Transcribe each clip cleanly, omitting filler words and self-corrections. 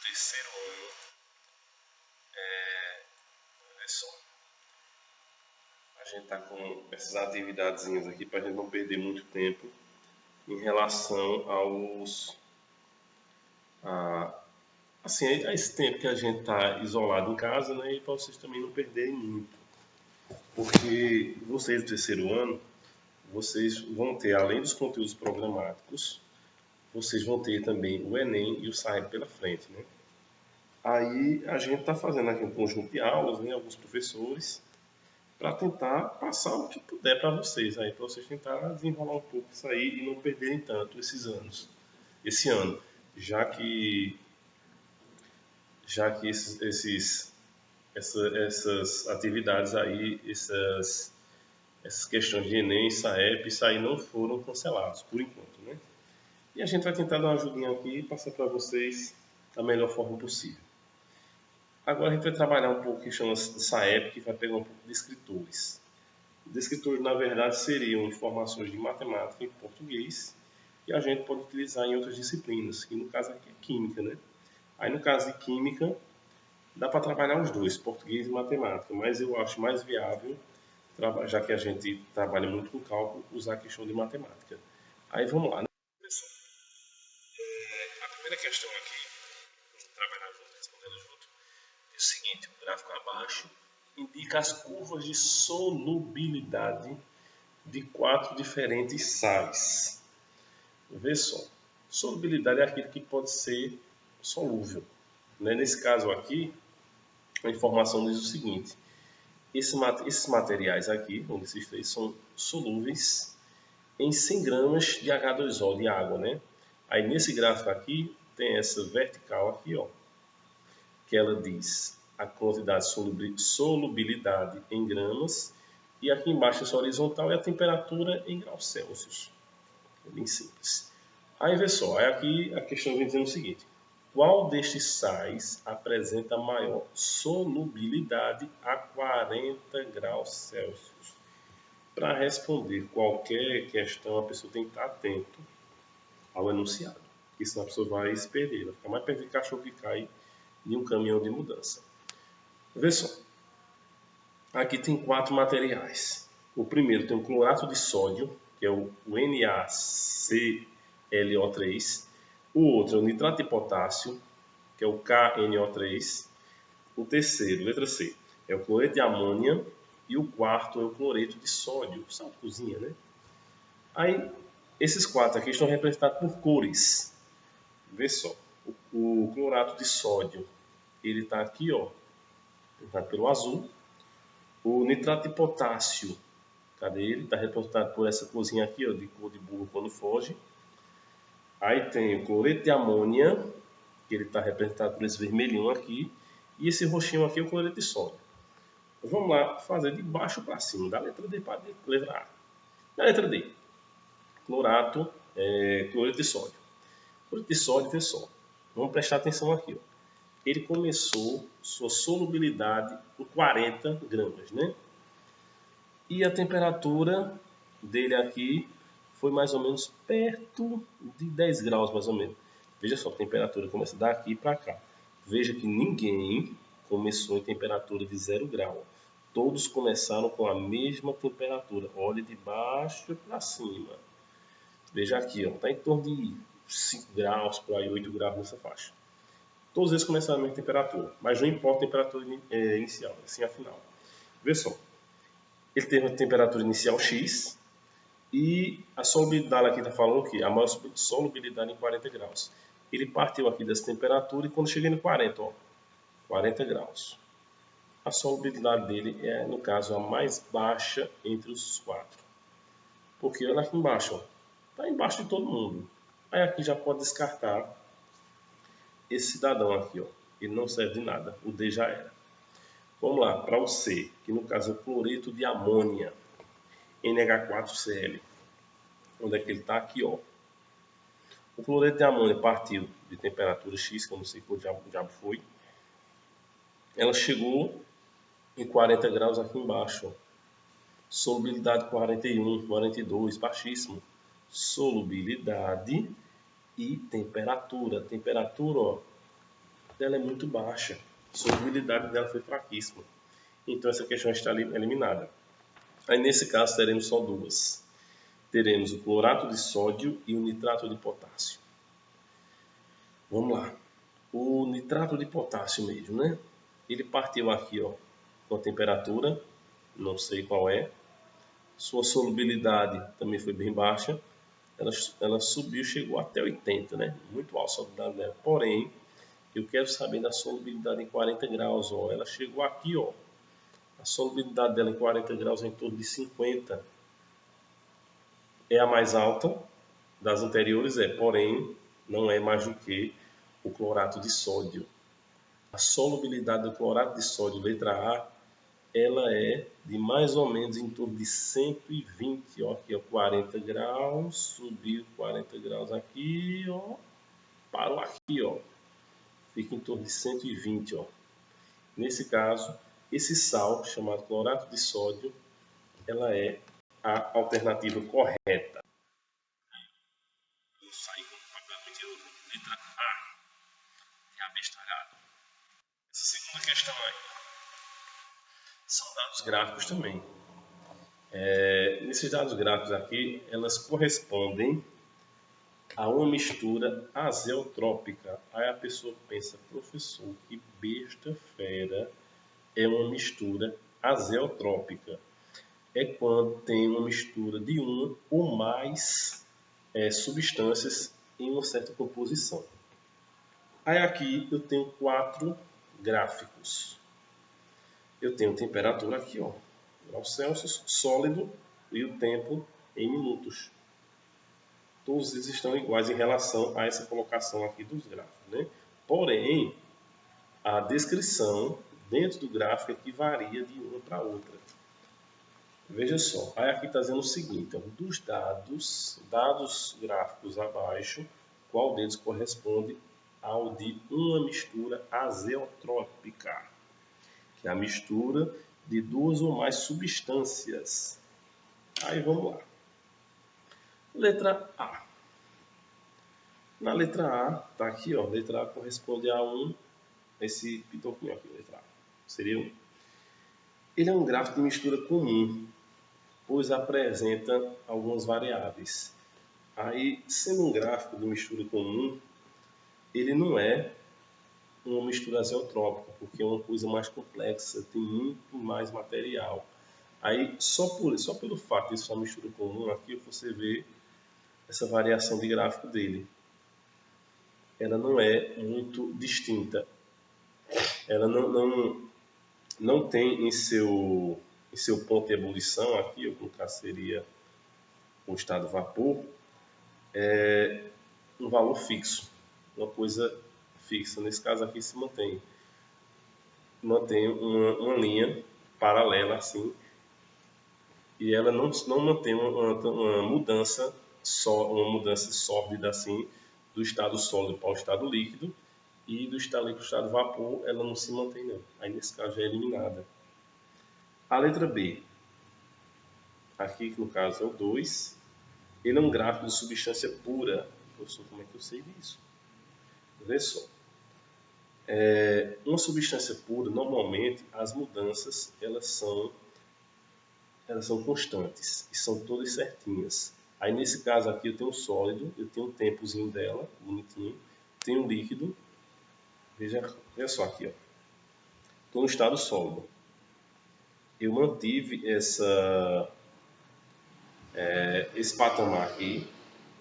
terceiro ano. É só. A gente está com essas atividadezinhas aqui para a gente não perder muito tempo em relação a esse tempo que a gente está isolado em casa, né? E para vocês também não perderem muito. Porque vocês do terceiro ano, vocês vão ter, além dos conteúdos programáticos, vocês vão ter também o Enem e o SAEB pela frente, né? Aí a gente está fazendo aqui um conjunto de aulas, né? Alguns professores, para tentar passar o que puder para vocês, aí para vocês tentar desenrolar um pouco isso aí e não perderem tanto esse ano, já que essas atividades aí, essas questões de Enem, SAEP, isso aí não foram cancelados por enquanto, né? E a gente vai tentar dar uma ajudinha aqui e passar para vocês da melhor forma possível. Agora a gente vai trabalhar um pouco que chama SAEP, que vai pegar um pouco de escritores. Os escritores, na verdade, seriam informações de matemática e português, que a gente pode utilizar em outras disciplinas, que no caso aqui é química, né? Aí no caso de química, dá para trabalhar os dois, português e matemática, mas eu acho mais viável, já que a gente trabalha muito com cálculo, usar a questão de matemática. Aí vamos lá, né? Pessoal, a primeira questão aqui, trabalhar junto, respondendo junto, é o seguinte: o gráfico abaixo indica as curvas de solubilidade de 4 diferentes sais. Vê só, solubilidade é aquilo que pode ser solúvel, né? Nesse caso aqui, a informação diz o seguinte: esses materiais aqui, onde esses três são solúveis em 100 gramas de H2O de água, né? Aí nesse gráfico aqui tem essa vertical aqui, ó, que ela diz a quantidade de solubilidade em gramas, e aqui embaixo essa horizontal é a temperatura em graus Celsius. É bem simples. Aí vê só, aí aqui a questão vem dizendo o seguinte: qual destes sais apresenta maior solubilidade a 40 graus Celsius? Para responder qualquer questão, a pessoa tem que estar atento ao enunciado, porque senão a pessoa vai se perder, vai ficar mais perto de cachorro que cai em um caminhão de mudança. Vê só, aqui tem 4 materiais. O primeiro tem o clorato de sódio, que é o NaClO3. O outro é o nitrato de potássio, que é o KNO3. O terceiro, letra C, é o cloreto de amônia. E o quarto é o cloreto de sódio, sal de cozinha, né? Aí, esses 4 aqui estão representados por cores. Vê só, o clorato de sódio, ele está aqui, ó, tá pelo azul. O nitrato de potássio, cadê ele? Está representado por essa corzinha aqui, ó, de cor de burro quando foge. Aí tem o cloreto de amônia, que ele está representado por esse vermelhinho aqui. E esse roxinho aqui é o cloreto de sódio. Vamos lá fazer de baixo para cima, da letra D para a letra A. Na letra D, cloreto de sódio. Cloreto de sódio, vê só. Vamos prestar atenção aqui, ó. Ele começou sua solubilidade em 40 gramas, né? E a temperatura dele aqui foi mais ou menos perto de 10 graus, mais ou menos. Veja só, a temperatura começa daqui para cá. Veja que ninguém começou em temperatura de 0 grau. Todos começaram com a mesma temperatura. Olhe de baixo para cima. Veja aqui, está em torno de 5 graus, por aí 8 graus nessa faixa. Todos eles começaram a mesma temperatura, mas não importa a temperatura inicial, assim a final. Veja só, ele teve uma temperatura inicial X e a solubilidade aqui está falando que a maior solubilidade em 40 graus. Ele partiu aqui dessa temperatura e quando cheguei no 40, ó, 40 graus. A solubilidade dele é, no caso, a mais baixa entre os 4. Porque olha aqui embaixo, está embaixo de todo mundo. Aí aqui já pode descartar esse cidadão aqui, ó. Ele não serve de nada, o D já era. Vamos lá, para o C, que no caso é o cloreto de amônia, NH4Cl. Onde é que ele está? Aqui, ó. O cloreto de amônia partiu de temperatura X, que eu não sei qual diabo foi. Ela chegou em 40 graus aqui embaixo, ó. Solubilidade 41, 42, baixíssimo. Solubilidade e temperatura. Temperatura, ó, dela é muito baixa. A solubilidade dela foi fraquíssima. Então essa questão está eliminada. Aí nesse caso teremos só duas. Teremos o clorato de sódio e o nitrato de potássio. Vamos lá. O nitrato de potássio mesmo, né? Ele partiu aqui, ó, com a temperatura, não sei qual é. Sua solubilidade também foi bem baixa. Ela subiu, chegou até 80, né? Muito alta a solubilidade dela. Porém, eu quero saber da solubilidade em 40 graus, ó. Ela chegou aqui, ó. A solubilidade dela em 40 graus é em torno de 50. É a mais alta das anteriores, porém, não é mais do que o clorato de sódio. A solubilidade do clorato de sódio, letra A, ela é de mais ou menos em torno de 120, ó, aqui, ó, 40 graus, subiu 40 graus aqui, ó, parou aqui, ó, fica em torno de 120, ó. Nesse caso, esse sal, chamado clorato de sódio, ela é a alternativa correta. Vou sair com o papel de novo. Letra A, é abestalhado. Essa segunda questão aí. São dados gráficos também. Nesses dados gráficos aqui, elas correspondem a uma mistura azeotrópica. Aí a pessoa pensa, professor, que besta fera é uma mistura azeotrópica. É quando tem uma mistura de uma ou mais substâncias em uma certa composição. Aí aqui eu tenho 4 gráficos. Eu tenho temperatura aqui, ó, graus Celsius, sólido, e o tempo em minutos. Todos eles estão iguais em relação a essa colocação aqui dos gráficos, né? Porém, a descrição dentro do gráfico é que varia de uma para outra. Veja só, aí aqui está dizendo o seguinte, ó, dos dados gráficos abaixo, qual deles corresponde ao de uma mistura azeotrópica, que é a mistura de 2 ou mais substâncias. Aí vamos lá. Letra A. Na letra A, tá aqui, ó, letra A corresponde a esse pitoquinho aqui, letra A, seria 1. Ele é um gráfico de mistura comum, pois apresenta algumas variáveis. Aí, sendo um gráfico de mistura comum, ele não é uma mistura azeotrópica, porque é uma coisa mais complexa, tem muito mais material. Aí, só pelo fato de ser uma mistura comum, aqui você vê essa variação de gráfico dele. Ela não é muito distinta. Ela não tem em seu ponto de ebulição, aqui eu colocar seria o estado vapor, um valor fixo, uma coisa fixa. Nesse caso aqui se mantém uma linha paralela assim, e ela não mantém uma mudança sórdida assim do estado sólido para o estado líquido, e do estado líquido para o estado vapor ela não se mantém não. Aí nesse caso já é eliminada. A letra B, aqui que no caso é o 2, ele é um gráfico de substância pura. Professor, como é que eu sei disso? Vê só. Uma substância pura, normalmente as mudanças elas são constantes e são todas certinhas. Aí nesse caso aqui eu tenho um sólido, eu tenho um tempozinho dela, bonitinho, tenho um líquido. Veja só aqui, ó. Estou no estado sólido. Eu mantive esse patamar aqui.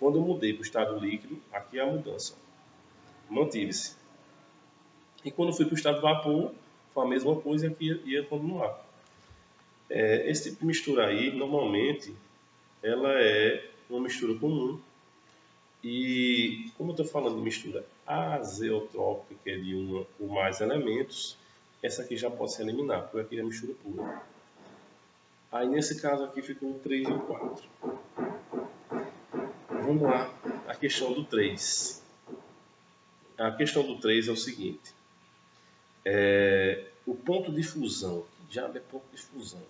Quando eu mudei para o estado líquido, aqui é a mudança. Mantive-se. E quando eu fui para o estado vapor, foi a mesma coisa que ia continuar. Esse tipo de mistura aí, normalmente, ela é uma mistura comum. E como eu estou falando de mistura azeotrópica, que é de uma ou mais elementos, essa aqui já pode ser eliminar, porque aqui é mistura pura. Aí nesse caso aqui ficou o 3 e o 4. Vamos lá, a questão do 3. A questão do 3 é o seguinte. O ponto de fusão. Que diabo é ponto de fusão?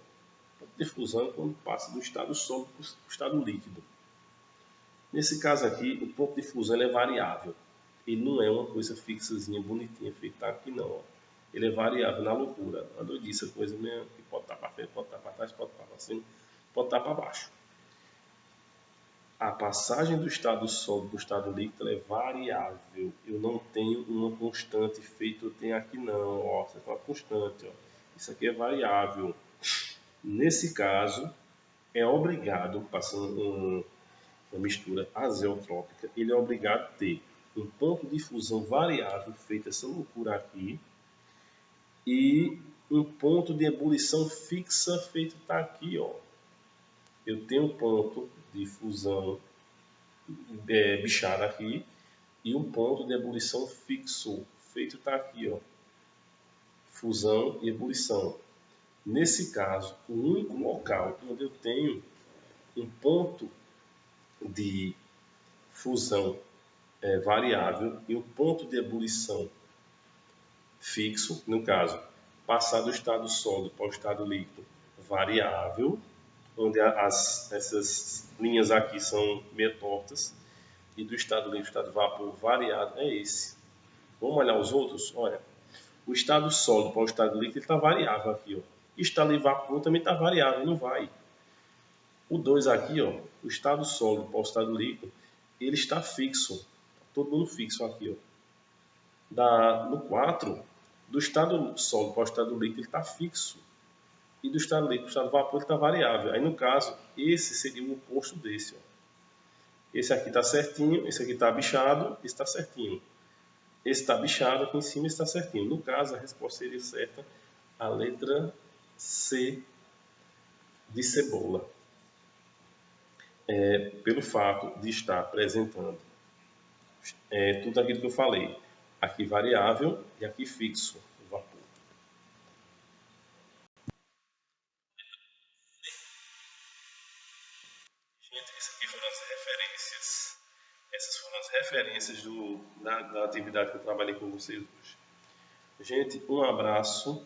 Ponto de fusão é quando passa do estado sólido para o estado líquido. Nesse caso aqui, o ponto de fusão é variável. ele não é uma coisa fixazinha, bonitinha, feita aqui não. Ó. Ele é variável na loucura. A doidice, a coisa mesmo, que pode estar para frente, pode estar para trás, pode estar para cima, pode estar para baixo. A passagem do estado sólido para o estado líquido é variável. Eu não tenho uma constante feita, eu tenho aqui não. Ó, você tem uma constante. Ó. Isso aqui é variável. Nesse caso, é obrigado, passando uma mistura azeotrópica, ele é obrigado a ter um ponto de fusão variável, feita essa loucura aqui, e um ponto de ebulição fixa, feito tá aqui, ó. Eu tenho um ponto de fusão bichado aqui e um ponto de ebulição fixo, feito tá aqui, ó. Fusão e ebulição. Nesse caso, o único local onde eu tenho um ponto de fusão variável e um ponto de ebulição fixo, no caso, passar do estado sólido para o estado líquido variável, onde essas linhas aqui são meio tortas, e do estado líquido, estado vapor variado, é esse. Vamos olhar os outros? Olha, o estado sólido para o estado líquido está variável aqui, ó. E o estado de vapor também está variável, não vai. O 2 aqui, ó, o estado sólido para o estado líquido, ele está fixo. Todo mundo fixo aqui, ó. No 4, do estado sólido para o estado líquido, ele está fixo. E do estado líquido para o estado vapor, ele está variável. Aí, no caso, esse seria o oposto desse, ó. Esse aqui está certinho, esse aqui está bichado, esse está certinho. Esse está bichado aqui em cima, esse está certinho. No caso, a resposta seria certa, a letra C de cebola. Pelo fato de estar apresentando tudo aquilo que eu falei. Aqui variável e aqui fixo, o vapor. Gente, essas aqui foram as referências. Essas foram as referências da atividade que eu trabalhei com vocês hoje. Gente, um abraço.